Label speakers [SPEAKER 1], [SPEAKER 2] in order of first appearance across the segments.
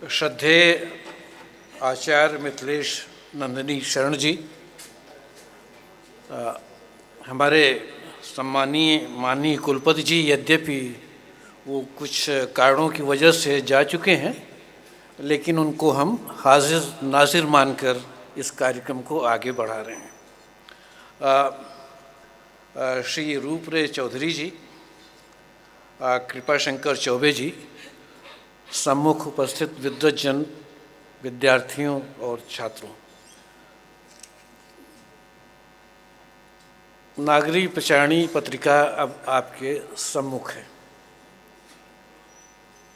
[SPEAKER 1] श्रद्धेय आचार्य मिथिलेश नंदिनी शरण जी, हमारे सम्मानीय माननीय कुलपति जी यद्यपि वो कुछ कारणों की वजह से जा चुके हैं, लेकिन उनको हम हाजिर नाजिर मानकर इस कार्यक्रम को आगे बढ़ा रहे हैं। श्री रूपरे चौधरी जी, कृपाशंकर चौबे जी, सम्मुख उपस्थित विद्वज्जन, विद्यार्थियों और छात्रों, नागरी पचारणी पत्रिका अब आपके सम्मुख है।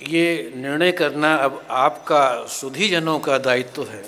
[SPEAKER 1] ये निर्णय करना अब आपका सुधीजनों का दायित्व है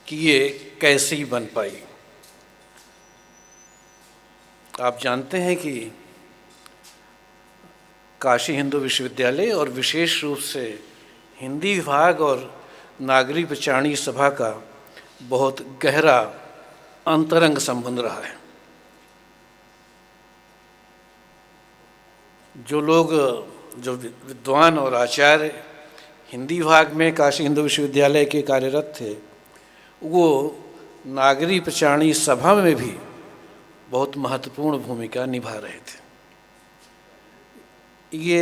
[SPEAKER 1] कि ये कैसी बन पाई। आप जानते हैं कि काशी हिंदू विश्वविद्यालय और विशेष रूप से हिंदी विभाग और नागरी पचारणी सभा का बहुत गहरा अंतरंग संबंध रहा है। जो विद्वान और आचार्य हिंदी विभाग में काशी हिंदू विश्वविद्यालय के कार्यरत थे, वो नागरी पचारणी सभा में भी बहुत महत्वपूर्ण भूमिका निभा रहे थे। ये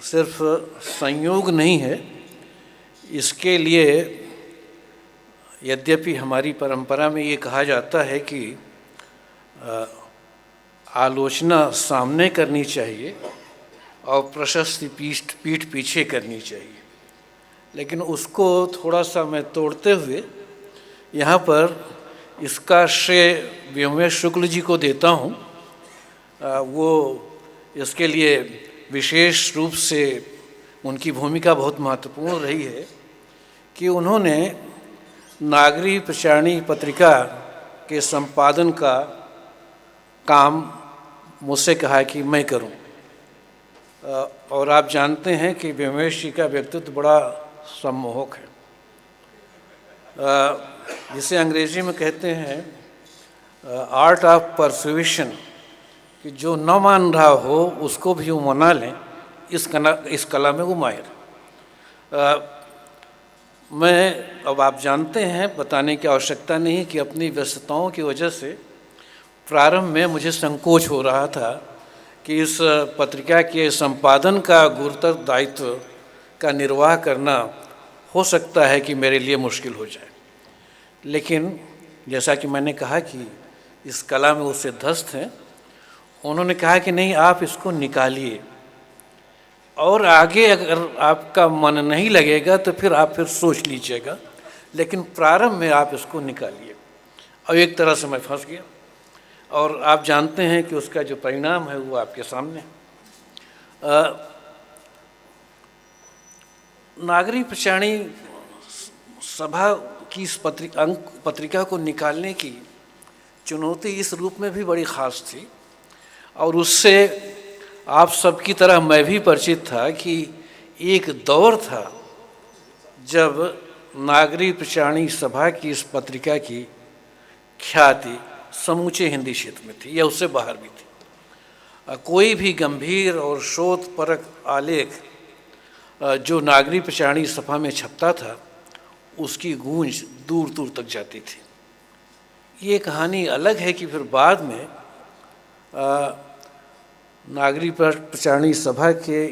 [SPEAKER 1] सिर्फ संयोग नहीं है, इसके लिए यद्यपि हमारी परंपरा में ये कहा जाता है कि आलोचना सामने करनी चाहिए और प्रशस्ति पीठ पीछे करनी चाहिए, लेकिन उसको थोड़ा सा मैं तोड़ते हुए यहाँ पर इसका श्रेय व्योमेश शुक्ल जी को देता हूँ। वो इसके लिए विशेष रूप से उनकी भूमिका बहुत महत्वपूर्ण रही है कि उन्होंने नागरी पचारणी पत्रिका के संपादन का काम मुझसे कहा कि मैं करूं। और आप जानते हैं कि व्योमेश जी का व्यक्तित्व बड़ा सम्मोहक है, जिसे अंग्रेजी में कहते हैं आर्ट ऑफ परसुएशन, कि जो न मान रहा हो उसको भी वो मना लें, इस कला में वो माहिर। मैं अब आप जानते हैं, बताने की आवश्यकता नहीं कि अपनी व्यस्तताओं की वजह से प्रारंभ में मुझे संकोच हो रहा था कि इस पत्रिका के संपादन का गुरुतर दायित्व का निर्वाह करना हो सकता है कि मेरे लिए मुश्किल हो जाए, लेकिन जैसा कि मैंने कहा कि इस कला में वो सिद्धस्थ हैं, उन्होंने कहा कि नहीं, आप इसको निकालिए और आगे अगर आपका मन नहीं लगेगा तो फिर आप सोच लीजिएगा, लेकिन प्रारंभ में आप इसको निकालिए। और एक तरह से मैं फंस गया, और आप जानते हैं कि उसका जो परिणाम है वो आपके सामने। नागरी पचारणी सभा की इस पत्रिका को निकालने की चुनौती इस रूप में भी बड़ी ख़ास थी, और उससे आप सबकी तरह मैं भी परिचित था कि एक दौर था जब नागरी पचारणी सभा की इस पत्रिका की ख्याति समूचे हिंदी क्षेत्र में थी या उससे बाहर भी थी। कोई भी गंभीर और शोधपरक आलेख जो नागरी पचारणी सभा में छपता था, उसकी गूंज दूर दूर तक जाती थी। ये कहानी अलग है कि फिर बाद में नागरी पचारणी सभा के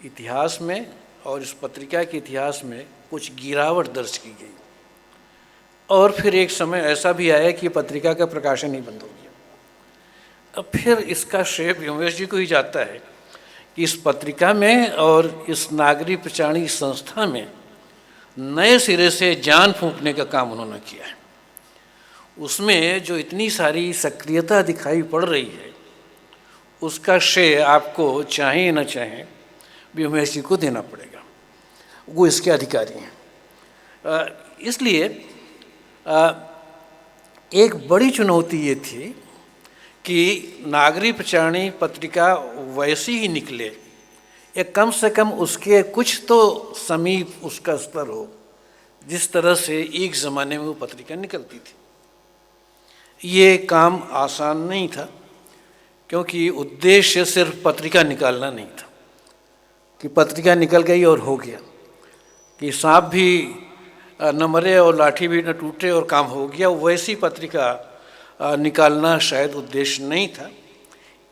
[SPEAKER 1] इतिहास में और इस पत्रिका के इतिहास में कुछ गिरावट दर्ज की गई, और फिर एक समय ऐसा भी आया कि पत्रिका का प्रकाशन ही बंद हो गया। अब फिर इसका श्रेय व्योमेश जी को ही जाता है कि इस पत्रिका में और इस नागरी पचारणी संस्था में नए सिरे से जान फूंकने का काम उन्होंने किया है। उसमें जो इतनी सारी सक्रियता दिखाई पड़ रही है, उसका श्रेय आपको चाहे न चाहे व्योमेश जी को देना पड़ेगा, वो इसके अधिकारी हैं। इसलिए एक बड़ी चुनौती ये थी कि नागरी पचारणी पत्रिका वैसी ही निकले, या कम से कम उसके कुछ तो समीप उसका स्तर हो जिस तरह से एक ज़माने में वो पत्रिका निकलती थी। ये काम आसान नहीं था, क्योंकि उद्देश्य सिर्फ पत्रिका निकालना नहीं था कि पत्रिका निकल गई और हो गया। कि सांप भी न मरे और लाठी भी न टूटे और काम हो गया, वैसी पत्रिका निकालना शायद उद्देश्य नहीं था,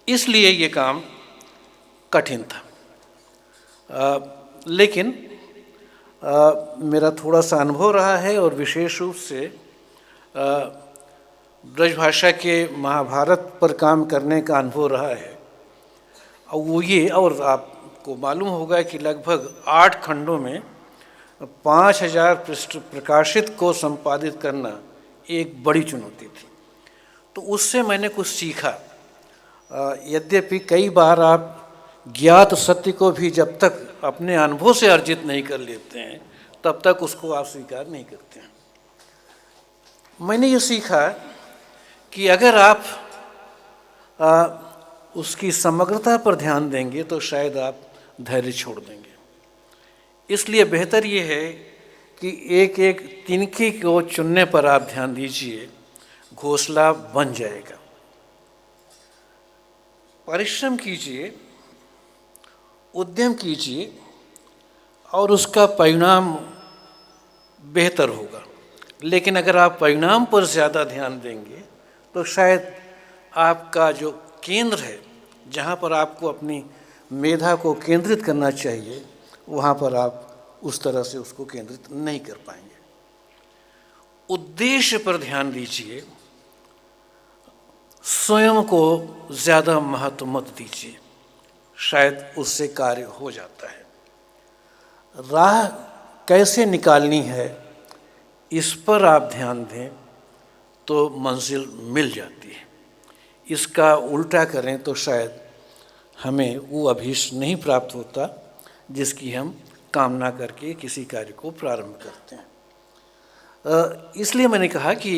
[SPEAKER 1] इसलिए ये काम कठिन था। लेकिन मेरा थोड़ा सा अनुभव रहा है और विशेष रूप से ब्रजभाषा के महाभारत पर काम करने का अनुभव रहा है। और वो ये, और आपको मालूम होगा कि लगभग 8 खंडों में 5000 पृष्ठ प्रकाशित को संपादित करना एक बड़ी चुनौती थी। तो उससे मैंने कुछ सीखा। यद्यपि कई बार आप ज्ञात सत्य को भी जब तक अपने अनुभव से अर्जित नहीं कर लेते हैं तब तक उसको आप स्वीकार नहीं करते हैं। मैंने ये सीखा कि अगर आप उसकी समग्रता पर ध्यान देंगे तो शायद आप धैर्य छोड़ देंगे। इसलिए बेहतर ये है कि एक एक तिनके को चुनने पर आप ध्यान दीजिए, घोंसला बन जाएगा। परिश्रम कीजिए, उद्यम कीजिए और उसका परिणाम बेहतर होगा। लेकिन अगर आप परिणाम पर ज़्यादा ध्यान देंगे तो शायद आपका जो केंद्र है, जहाँ पर आपको अपनी मेधा को केंद्रित करना चाहिए, वहाँ पर आप उस तरह से उसको केंद्रित नहीं कर पाएंगे। उद्देश्य पर ध्यान दीजिए, स्वयं को ज़्यादा महत्व मत दीजिए, शायद उससे कार्य हो जाता है। राह कैसे निकालनी है इस पर आप ध्यान दें तो मंजिल मिल जाती है। इसका उल्टा करें तो शायद हमें वो अभीष्ट नहीं प्राप्त होता जिसकी हम कामना करके किसी कार्य को प्रारंभ करते हैं। इसलिए मैंने कहा कि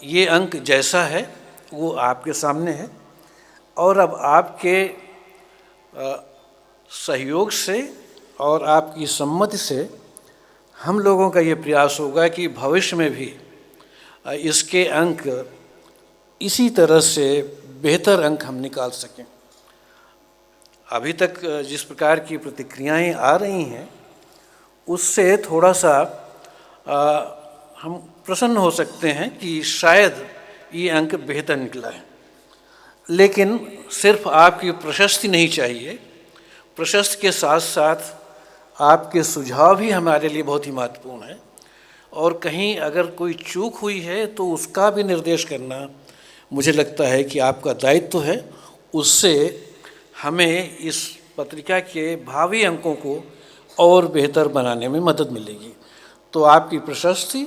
[SPEAKER 1] ये अंक जैसा है वो आपके सामने है, और अब आपके सहयोग से और आपकी सम्मति से हम लोगों का ये प्रयास होगा कि भविष्य में भी इसके अंक इसी तरह से बेहतर अंक हम निकाल सकें। अभी तक जिस प्रकार की प्रतिक्रियाएं आ रही हैं उससे थोड़ा सा हम प्रसन्न हो सकते हैं कि शायद ये अंक बेहतर निकला है। लेकिन सिर्फ आपकी प्रशस्ति नहीं चाहिए, प्रशस्ति के साथ साथ आपके सुझाव भी हमारे लिए बहुत ही महत्वपूर्ण है। और कहीं अगर कोई चूक हुई है तो उसका भी निर्देश करना मुझे लगता है कि आपका दायित्व है। उससे हमें इस पत्रिका के भावी अंकों को और बेहतर बनाने में मदद मिलेगी। तो आपकी प्रशस्ति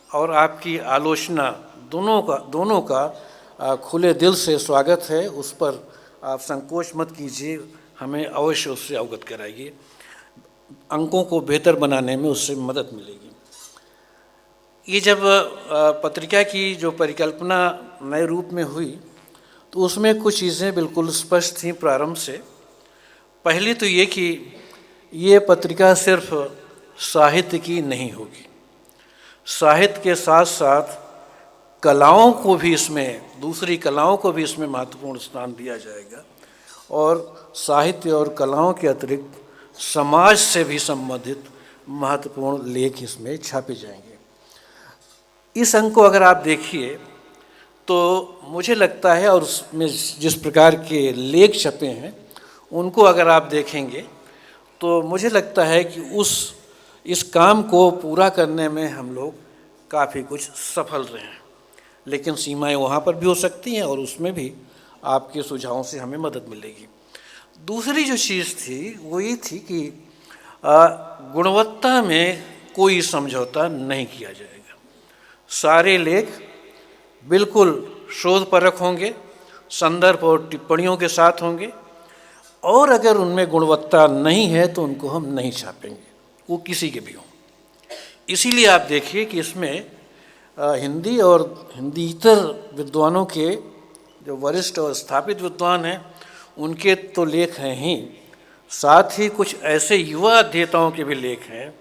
[SPEAKER 1] और आपकी आलोचना दोनों का खुले दिल से स्वागत है। उस पर आप संकोच मत कीजिए, हमें अवश्य उससे अवगत कराइए। अंकों को बेहतर बनाने में उससे मदद मिलेगी। ये जब पत्रिका की जो परिकल्पना नए रूप में हुई तो उसमें कुछ चीज़ें बिल्कुल स्पष्ट थीं प्रारंभ से। पहली तो ये कि ये पत्रिका सिर्फ साहित्य की नहीं होगी, साहित्य के साथ साथ कलाओं को भी इसमें, दूसरी कलाओं को भी इसमें महत्वपूर्ण स्थान दिया जाएगा। और साहित्य और कलाओं के अतिरिक्त समाज से भी संबंधित महत्वपूर्ण लेख इसमें छापे जाएंगे। इस अंक को अगर आप देखिए तो मुझे लगता है, और उसमें जिस प्रकार के लेख छपे हैं उनको अगर आप देखेंगे तो मुझे लगता है कि इस काम को पूरा करने में हम लोग काफ़ी कुछ सफल रहे हैं। लेकिन सीमाएं वहाँ पर भी हो सकती हैं और उसमें भी आपके सुझावों से हमें मदद मिलेगी। दूसरी जो चीज़ थी वो ये थी कि गुणवत्ता में कोई समझौता नहीं किया जाएगा। सारे लेख बिल्कुल शोधपरक होंगे, संदर्भ और टिप्पणियों के साथ होंगे, और अगर उनमें गुणवत्ता नहीं है तो उनको हम नहीं छापेंगे, वो किसी के भी हों। इसीलिए आप देखिए कि इसमें हिंदी और हिंदीतर विद्वानों के जो वरिष्ठ और स्थापित विद्वान हैं उनके तो लेख हैं ही, साथ ही कुछ ऐसे युवा अध्येताओं के भी लेख हैं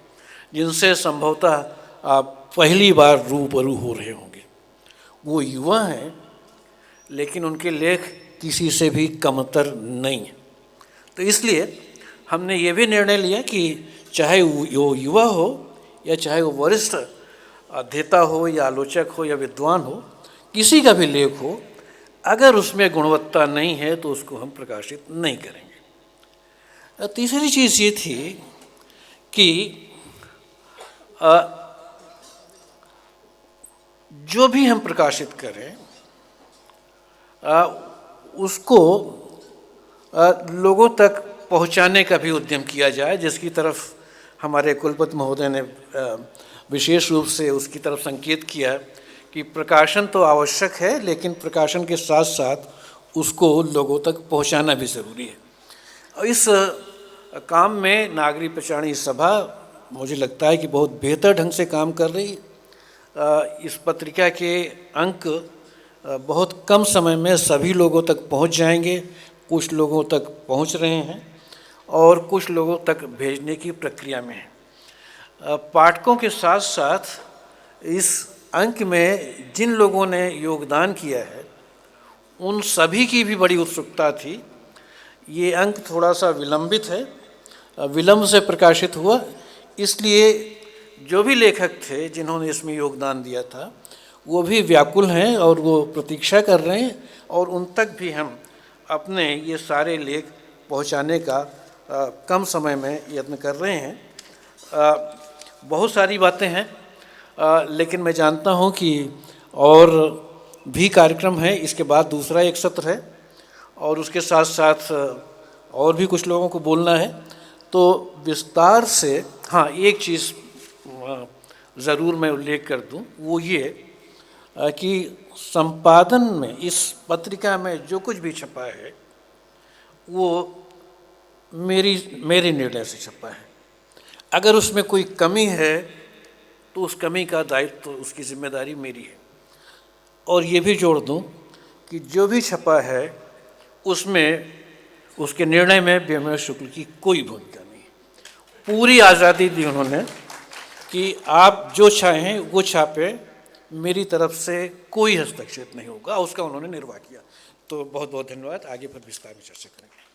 [SPEAKER 1] जिनसे संभवतः आप पहली बार रूबरू हो रहे होंगे। वो युवा हैं लेकिन उनके लेख किसी से भी कमतर नहीं है। तो इसलिए हमने ये भी निर्णय लिया कि चाहे वो युवा हो या चाहे वो वरिष्ठ अध्येता हो या आलोचक हो या विद्वान हो, किसी का भी लेख हो, अगर उसमें गुणवत्ता नहीं है तो उसको हम प्रकाशित नहीं करेंगे। तीसरी चीज़ ये थी कि जो भी हम प्रकाशित करें उसको लोगों तक पहुंचाने का भी उद्यम किया जाए, जिसकी तरफ हमारे कुलपति महोदय ने विशेष रूप से उसकी तरफ संकेत किया कि प्रकाशन तो आवश्यक है, लेकिन प्रकाशन के साथ साथ उसको लोगों तक पहुंचाना भी ज़रूरी है। और इस काम में नागरिक पचाणी सभा मुझे लगता है कि बहुत बेहतर ढंग से काम कर रही है। इस पत्रिका के अंक बहुत कम समय में सभी लोगों तक पहुंच जाएंगे, कुछ लोगों तक पहुंच रहे हैं और कुछ लोगों तक भेजने की प्रक्रिया में है। पाठकों के साथ साथ इस अंक में जिन लोगों ने योगदान किया है उन सभी की भी बड़ी उत्सुकता थी। ये अंक थोड़ा सा विलंबित है, विलंब से प्रकाशित हुआ, इसलिए जो भी लेखक थे जिन्होंने इसमें योगदान दिया था वो भी व्याकुल हैं और वो प्रतीक्षा कर रहे हैं, और उन तक भी हम अपने ये सारे लेख पहुंचाने का कम समय में यत्न कर रहे हैं। बहुत सारी बातें हैं, लेकिन मैं जानता हूं कि और भी कार्यक्रम है। इसके बाद दूसरा एक सत्र है और उसके साथ साथ और भी कुछ लोगों को बोलना है, तो विस्तार से हाँ एक चीज़ ज़रूर मैं उल्लेख कर दूं, वो ये कि संपादन में इस पत्रिका में जो कुछ भी छपा है वो मेरे निर्णय से छपा है। अगर उसमें कोई कमी है तो उस कमी का दायित्व तो उसकी जिम्मेदारी मेरी है। और ये भी जोड़ दूं कि जो भी छपा है उसमें उसके निर्णय में बीएमएस शुक्ल की कोई भूमिका नहीं। पूरी आज़ादी दी उन्होंने कि आप जो चाहें वो छापे, मेरी तरफ से कोई हस्तक्षेप नहीं होगा, उसका उन्होंने निर्वाह किया। तो बहुत बहुत धन्यवाद। आगे पर विस्तार में चर्चा करेंगे।